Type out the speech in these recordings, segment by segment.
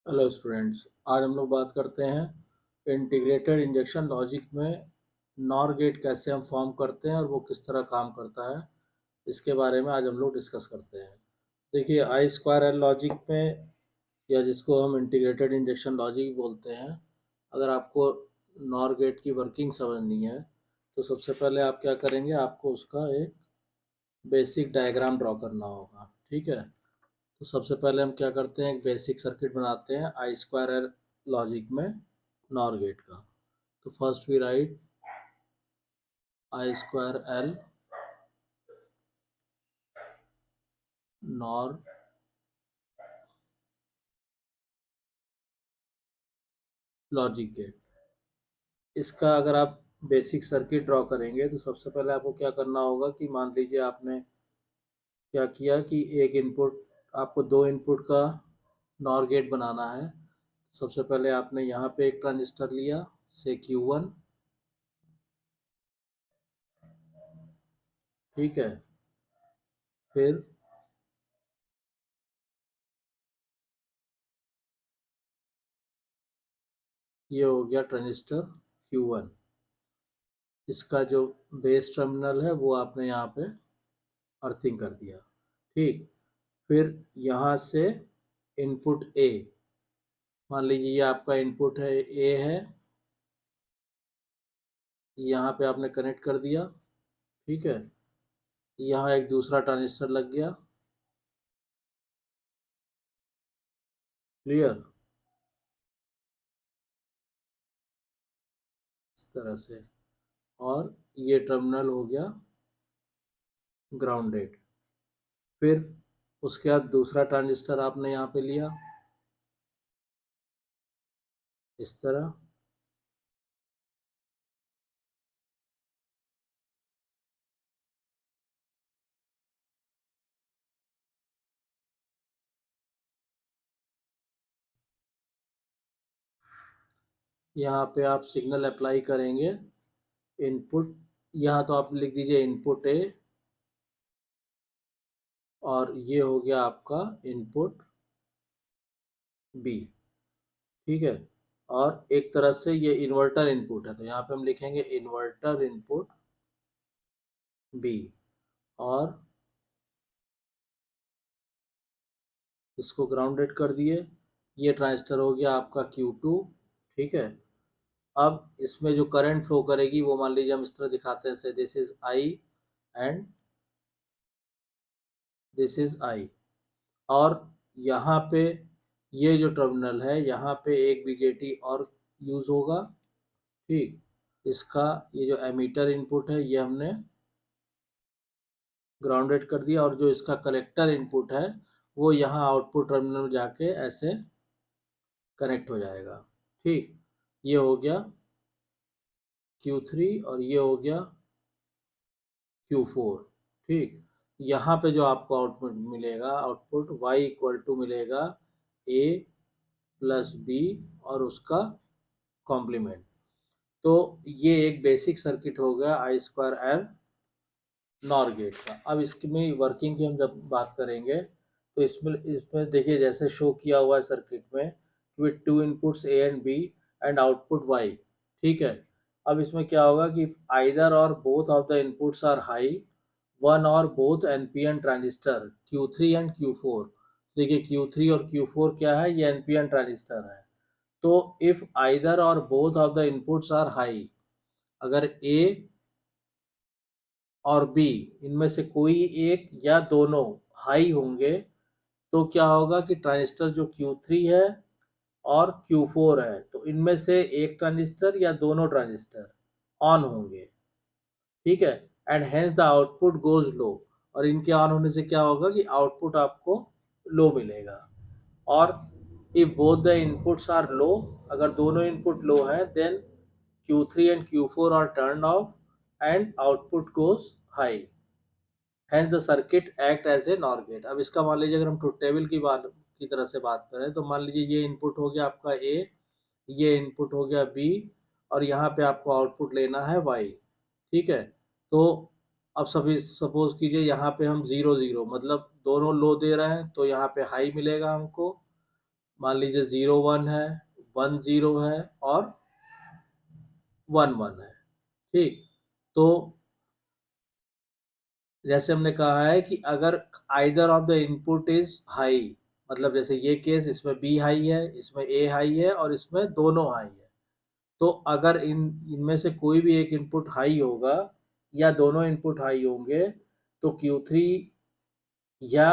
Hello students, आज हम लोग बात करते हैं इंटीग्रेटेड इंजेक्शन लॉजिक में नॉर गेट कैसे हम फॉर्म करते हैं और वो किस तरह काम करता है। इसके बारे में आज हम लोग डिस्कस करते हैं। देखिए, आई स्क्वायर एल लॉजिक में, या जिसको हम इंटीग्रेटेड इंजेक्शन लॉजिक बोलते हैं, अगर आपको नॉर गेट की वर्किंग समझनी है तो सबसे पहले आप क्या करेंगे, आपको उसका एक बेसिक डायग्राम ड्रॉ करना होगा। ठीक है, तो सबसे पहले हम क्या करते हैं, एक बेसिक सर्किट बनाते हैं आई स्क्वायर लॉजिक में नॉर गेट का। तो first we write I square L NOR logic gate. इसका अगर आप बेसिक सर्किट ड्रॉ करेंगे तो सबसे पहले आपको क्या करना होगा कि मान लीजिए आपने क्या किया कि एक इनपुट, आपको दो इनपुट का नॉर गेट बनाना है। सबसे पहले आपने यहाँ पे एक ट्रांजिस्टर लिया, से Q1। ठीक है, फिर ये हो गया ट्रांजिस्टर Q1। इसका जो बेस टर्मिनल है वो आपने यहाँ पे अर्थिंग कर दिया। ठीक, फिर यहाँ से इनपुट ए, मान लीजिए ये आपका इनपुट है, ए है, यहाँ पे आपने कनेक्ट कर दिया। ठीक है, यहाँ एक दूसरा ट्रांजिस्टर लग गया। क्लियर, इस तरह से। और ये टर्मिनल हो गया ग्राउंडेड। फिर उसके बाद दूसरा ट्रांजिस्टर आपने यहाँ पे लिया, इस तरह। यहाँ पे आप सिग्नल अप्लाई करेंगे, इनपुट, यहाँ तो आप लिख दीजिए इनपुट ए, और ये हो गया आपका इनपुट बी। ठीक है, और एक तरह से ये इन्वर्टर इनपुट है, तो यहाँ पे हम लिखेंगे इन्वर्टर इनपुट बी। और इसको ग्राउंडेड कर दिए। ये ट्रांजिस्टर हो गया आपका Q2। ठीक है, अब इसमें जो करंट फ्लो करेगी वो मान लीजिए हम इस तरह दिखाते हैं, से this is I and this is I. और यहाँ पे ये जो टर्मिनल है, यहाँ पे एक बीजेटी और यूज होगा। ठीक, इसका ये जो एमीटर इनपुट है ये हमने ग्राउंडेड कर दिया, और जो इसका कलेक्टर इनपुट है वो यहाँ आउटपुट टर्मिनल में जाके ऐसे कनेक्ट हो जाएगा। ठीक, ये हो गया Q3 और ये हो गया Q4। ठीक, यहाँ पे जो आपको आउटपुट मिलेगा, आउटपुट y इक्वल टू मिलेगा a प्लस बी और उसका कॉम्प्लीमेंट। तो ये एक बेसिक सर्किट हो गया आई स्क्वायर एल नॉर गेट का। अब इसमें वर्किंग की हम जब बात करेंगे तो इसमें देखिए, जैसे शो किया हुआ है सर्किट में, with two inputs A and B and output Y. ठीक है, अब इसमें क्या होगा कि आइदर और both of the inputs are high, one और both NPN transistor Q3 and Q4। देखिए Q3 और Q4 क्या है, ये एनपीएन ट्रांजिस्टर है। तो इफ आइदर और both of the inputs are high, अगर ए और बी इनमें से कोई एक या दोनों हाई होंगे, तो क्या होगा कि ट्रांजिस्टर जो Q3 है और Q4 है, तो इनमें से एक ट्रांजिस्टर या दोनों ट्रांजिस्टर ऑन होंगे। ठीक है, and hence the output goes low. और इनके ऑन होने से क्या होगा कि आउटपुट आपको लो मिलेगा। और if both the inputs are low, अगर दोनों इनपुट लो हैं, then Q3 and Q4 are turn off and output goes high, hence the circuit act as a NOR gate. अब इसका मान लीजिए अगर हम ट्रुथ टेबल की तरह से बात करें, तो मान लीजिए ये इनपुट हो गया आपका ए, ये इनपुट हो गया बी, और यहाँ पे आपको आउटपुट लेना है वाई। ठीक है, तो अब सभी सपोज कीजिए यहाँ पे हम 0 0, मतलब दोनों लो दे रहे हैं, तो यहाँ पे हाई मिलेगा हमको। मान लीजिए 0 1 है, 1 0 है और 1 1 है। ठीक, तो जैसे हमने कहा है कि अगर either of the input is high, मतलब जैसे ये केस, इसमें बी हाई है, इसमें ए हाई है और इसमें दोनों हाई है, तो अगर इनमें से कोई भी एक इनपुट हाई होगा या दोनों इनपुट हाई होंगे तो Q3 या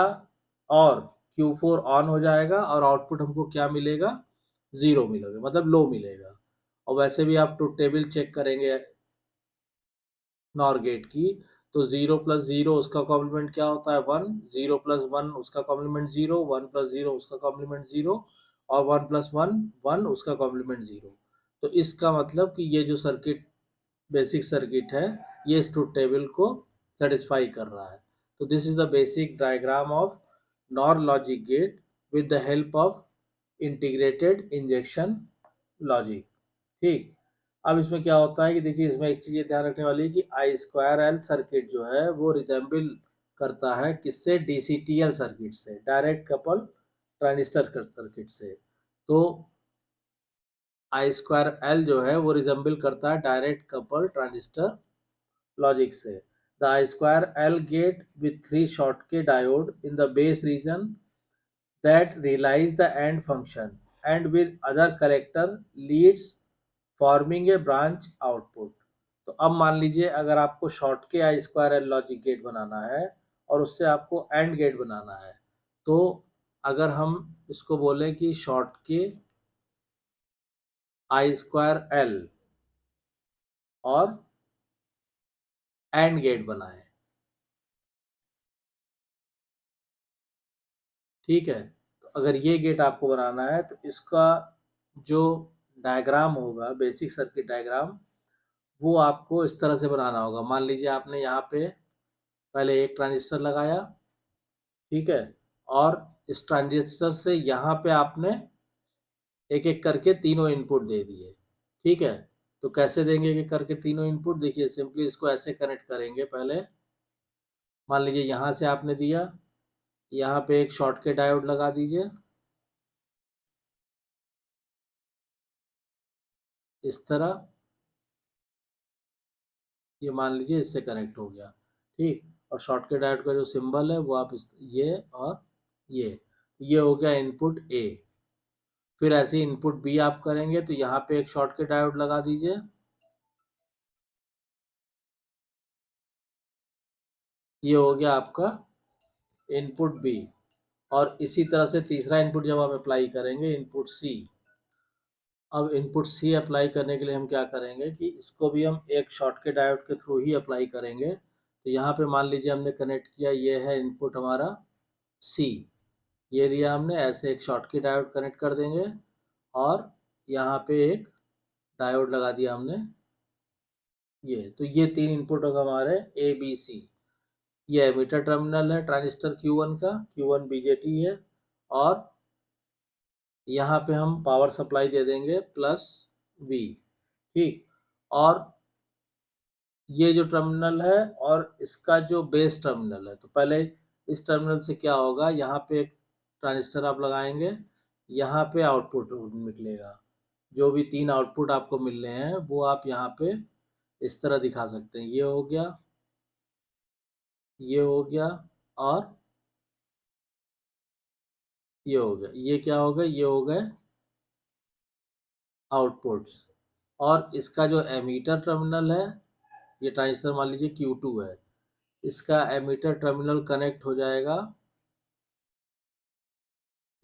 और Q4 ऑन हो जाएगा और आउटपुट हमको क्या मिलेगा, 0 मिलेगा, मतलब लो मिलेगा। और वैसे भी आप ट्रुथ टेबल चेक करेंगे नॉर गेट की, तो 0 प्लस 0 उसका कॉम्प्लीमेंट क्या होता है, 1, 0 प्लस 1 उसका कॉम्प्लीमेंट 0, 1 प्लस 0 उसका कॉम्प्लीमेंट 0 और 1 प्लस 1 1 उसका कॉम्प्लीमेंट 0। तो इसका मतलब कि ये जो सर्किट, बेसिक सर्किट है, ये इस ट्रुथ टेबल को सेटिस्फाई कर रहा है। तो this is the basic diagram of NOR logic gate with the help of integrated injection logic. ठीक, अब इसमें क्या होता है कि देखिए, इसमें एक चीज़ ये ध्यान रखने वाली है कि आई स्क्वायर एल सर्किट जो है वो रिजेंबल करता है किससे, DCTL सर्किट से, डायरेक्ट कपल ट्रांजिस्टर सर्किट से। तो आई स्क्वायर एल जो है वो रिजेंबल करता है डायरेक्ट कपल ट्रांजिस्टर लॉजिक से। The I square L gate with 3 Schottky diode in the base region that realize the AND function and with other collector leads forming a branch output. तो अब मान लीजिए अगर आपको short के आई square L logic gate बनाना है और उससे आपको एंड गेट बनाना है, तो अगर हम इसको बोलें कि शॉर्ट के आई स्क्वायर एल और एंड गेट बनाए, ठीक है, तो अगर ये गेट आपको बनाना है तो इसका जो डायग्राम होगा, बेसिक सर्किट डायग्राम, वो आपको इस तरह से बनाना होगा। मान लीजिए आपने यहाँ पे पहले एक ट्रांजिस्टर लगाया, ठीक है, और इस ट्रांजिस्टर से यहाँ पे आपने एक एक करके तीनों इनपुट दे दिए। ठीक है, तो कैसे देंगे एक एक करके तीनों इनपुट, देखिए सिंपली इसको ऐसे कनेक्ट करेंगे। पहले मान लीजिए यहाँ से आपने दिया, यहाँ पे एक शॉर्ट के डायोड लगा दीजिए इस तरह, ये मान लीजिए इससे कनेक्ट हो गया। ठीक, और शॉर्ट के डायोड का जो सिंबल है वो आप ये और ये हो गया इनपुट ए। फिर ऐसे इनपुट बी आप करेंगे तो यहाँ पे एक शॉर्ट के डायोड लगा दीजिए, ये हो गया आपका इनपुट बी। और इसी तरह से तीसरा इनपुट जब आप अप्लाई करेंगे, इनपुट सी। अब इनपुट सी अप्लाई करने के लिए हम क्या करेंगे कि इसको भी हम एक शॉर्ट के डायोड के थ्रू ही अप्लाई करेंगे। तो यहाँ पे मान लीजिए हमने कनेक्ट किया, ये है इनपुट हमारा सी, ये लिया हमने, ऐसे एक शॉर्ट के डायोड कनेक्ट कर देंगे और यहाँ पे एक डायोड लगा दिया हमने, ये। तो ये तीन इनपुट होगा हमारे ए बी सी। ये एमीटर टर्मिनल है ट्रांजिस्टर Q1 का, Q1 BJT है, और यहाँ पे हम पावर सप्लाई दे देंगे प्लस V। ठीक, और ये जो टर्मिनल है और इसका जो बेस टर्मिनल है, तो पहले इस टर्मिनल से क्या होगा, यहाँ पे एक ट्रांजिस्टर आप लगाएंगे, यहाँ पे आउटपुट निकलेगा। जो भी तीन आउटपुट आपको मिल रहे हैं वो आप यहाँ पे इस तरह दिखा सकते हैं, ये हो गया, ये हो गया और ये हो गया। ये क्या हो गया, ये हो गए आउटपुट्स। और इसका जो एमीटर टर्मिनल है, ये ट्रांजिस्टर मान लीजिए Q2 है, इसका एमीटर टर्मिनल कनेक्ट हो जाएगा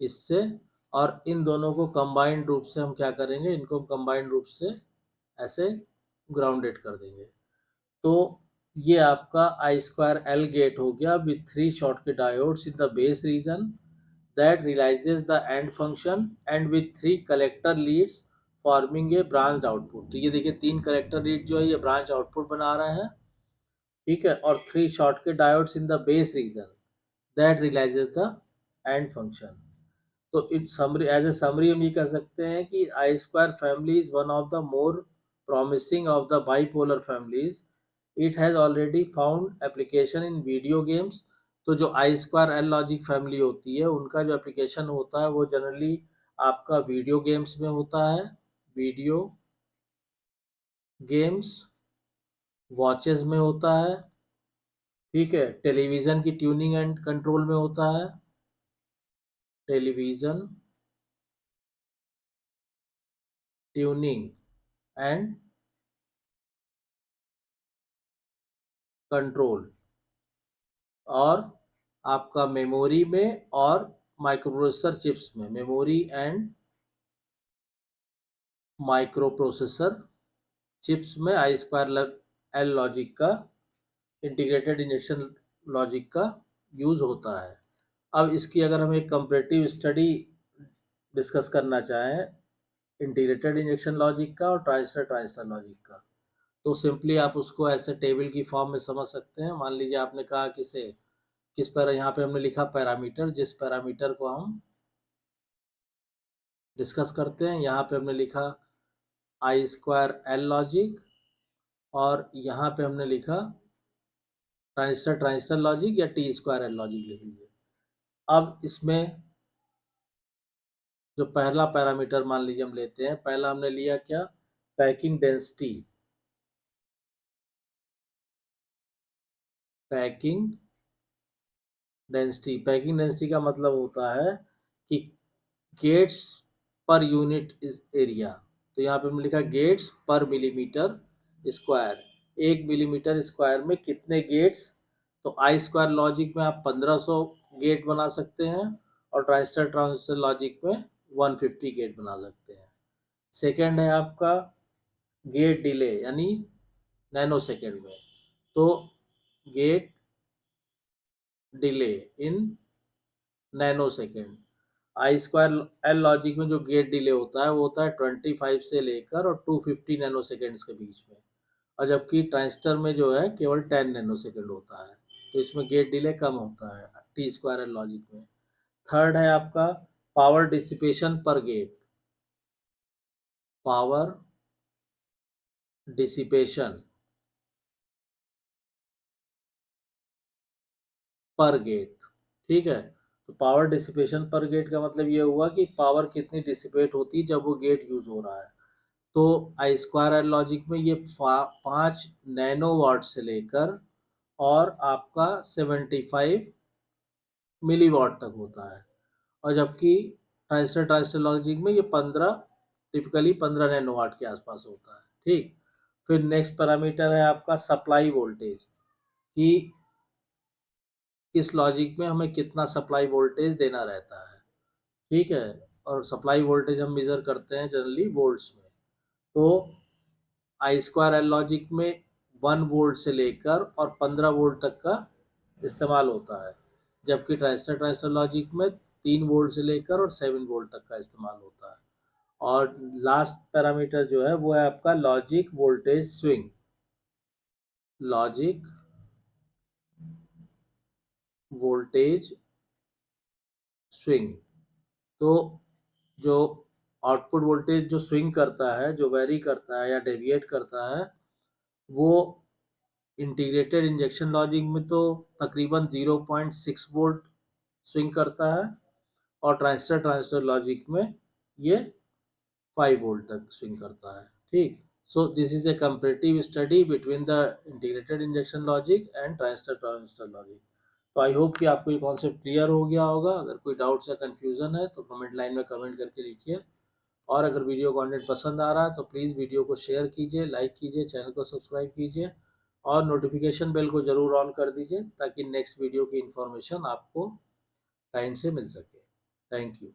इससे, और इन दोनों को कंबाइंड रूप से हम क्या करेंगे, इनको हम कंबाइंड रूप से ऐसे ग्राउंडेड कर देंगे। तो ये आपका आई स्क्वायर एल गेट हो गया with 3 Schottky diodes in the base region that realizes the AND function and with 3 collector leads forming a branched output। तो ये देखिए तीन कलेक्टर लीड जो है ये ब्रांच आउटपुट बना रहे हैं। ठीक है, और 3 Schottky diodes in the base region that realizes the AND function। तो in summary, as a summary हम ये कह सकते हैं कि I square family is one of the more promising of the bipolar families। It has already found application in video games। तो जो आई square L logic family होती है उनका जो एप्लीकेशन होता है वो जनरली आपका वीडियो गेम्स में होता है, वीडियो गेम्स, वॉचेस में होता है, ठीक है। टेलीविजन की ट्यूनिंग एंड कंट्रोल में होता है, टेलीविजन ट्यूनिंग एंड कंट्रोल, और आपका मेमोरी में और माइक्रोप्रोसेसर चिप्स में, मेमोरी एंड माइक्रोप्रोसेसर चिप्स में आई स्क्वायर एल लॉजिक का, इंटीग्रेटेड इंजेक्शन लॉजिक का यूज होता है। अब इसकी अगर हम एक कंपैरेटिव स्टडी डिस्कस करना चाहें इंटीग्रेटेड इंजेक्शन लॉजिक का और ट्रांजिस्टर ट्रांजिस्टर लॉजिक का, तो सिंपली आप उसको ऐसे टेबल की फॉर्म में समझ सकते हैं। मान लीजिए आपने कहा किसे किस पर, यहाँ पे हमने लिखा पैरामीटर, जिस पैरामीटर को हम डिस्कस करते हैं, यहाँ पे हमने लिखा आई स्क्वायर एल लॉजिक, और यहाँ पे हमने लिखा ट्रांजिस्टर ट्रांजिस्टर लॉजिक या टी स्क्वायर एल लॉजिक लिख लीजिए। अब इसमें जो पहला पैरामीटर मान लीजिए हम लेते हैं, पहला हमने लिया क्या, packing density, packing density. Packing density का मतलब होता है कि गेट्स पर यूनिट एरिया। तो यहाँ पे हमने लिखा गेट्स पर मिलीमीटर स्क्वायर, 1 मिलीमीटर स्क्वायर में कितने गेट्स। तो आई स्क्वायर लॉजिक में आप 1500 गेट बना सकते हैं, और ट्रांजिस्टर ट्रांजिस्टर लॉजिक में 150 गेट बना सकते हैं। सेकेंड है आपका गेट डिले, यानी नैनो सेकेंड में। तो gate delay in nano second, I square L logic में जो गेट डिले होता है वो होता है 25 से लेकर और 250 नैनो सेकेंड्स के बीच में, और जबकि ट्रांजिस्टर में जो है केवल 10 नैनो सेकेंड होता है। तो इसमें गेट डिले कम होता है टी स्क्वायर एल लॉजिक में। थर्ड है आपका पावर डिसिपेशन पर गेट, पावर डिसिपेशन पर गेट, ठीक है। तो पावर डिसिपेशन पर गेट का मतलब ये हुआ कि पावर कितनी डिसिपेट होती है जब वो गेट यूज हो रहा है। तो आई स्क्वायर एल लॉजिक में ये 5 नैनो वाट से लेकर और आपका 75 मिली वाट तक होता है, और जबकि ट्रांजिस्टर ट्रांजिस्टर लॉजिक में ये 15 टिपिकली 15 नैनो वाट के आसपास होता है, ठीक। फिर नेक्स्ट पैरामीटर है आपका सप्लाई वोल्टेज, कि इस लॉजिक में हमें कितना सप्लाई वोल्टेज देना रहता है, ठीक है। और सप्लाई वोल्टेज हम मेजर करते हैं जनरली वोल्ट्स में। तो आई स्क्वायर एल लॉजिक में 1 वोल्ट से लेकर और 15 वोल्ट तक का इस्तेमाल होता है, जबकि ट्रांजिस्टर ट्रांजिस्टर लॉजिक में 3 वोल्ट से लेकर और 7 वोल्ट तक का इस्तेमाल होता है। और लास्ट पैरामीटर जो है वो है आपका logic voltage swing, logic voltage swing. तो जो आउटपुट वोल्टेज जो स्विंग करता है, जो वेरी करता है या डेविएट करता है, वो इंटीग्रेटेड इंजेक्शन लॉजिक में तो तकरीबन 0.6 वोल्ट स्विंग करता है, और ट्रांजिस्टर ट्रांजिस्टर लॉजिक में ये 5 वोल्ट तक स्विंग करता है, ठीक। So this is a comparative study between the integrated injection logic and transistor transistor logic. तो आई होप कि आपको ये कॉन्सेप्ट क्लियर हो गया होगा। अगर कोई डाउट्स या कन्फ्यूजन है तो कमेंट लाइन में कमेंट करके लिखिए, और अगर वीडियो कंटेंट पसंद आ रहा है तो प्लीज़ वीडियो को शेयर कीजिए, लाइक कीजिए, चैनल को सब्सक्राइब कीजिए, और नोटिफिकेशन बेल को ज़रूर ऑन कर दीजिए ताकि नेक्स्ट वीडियो की इन्फॉर्मेशन आपको टाइम से मिल सके। Thank you.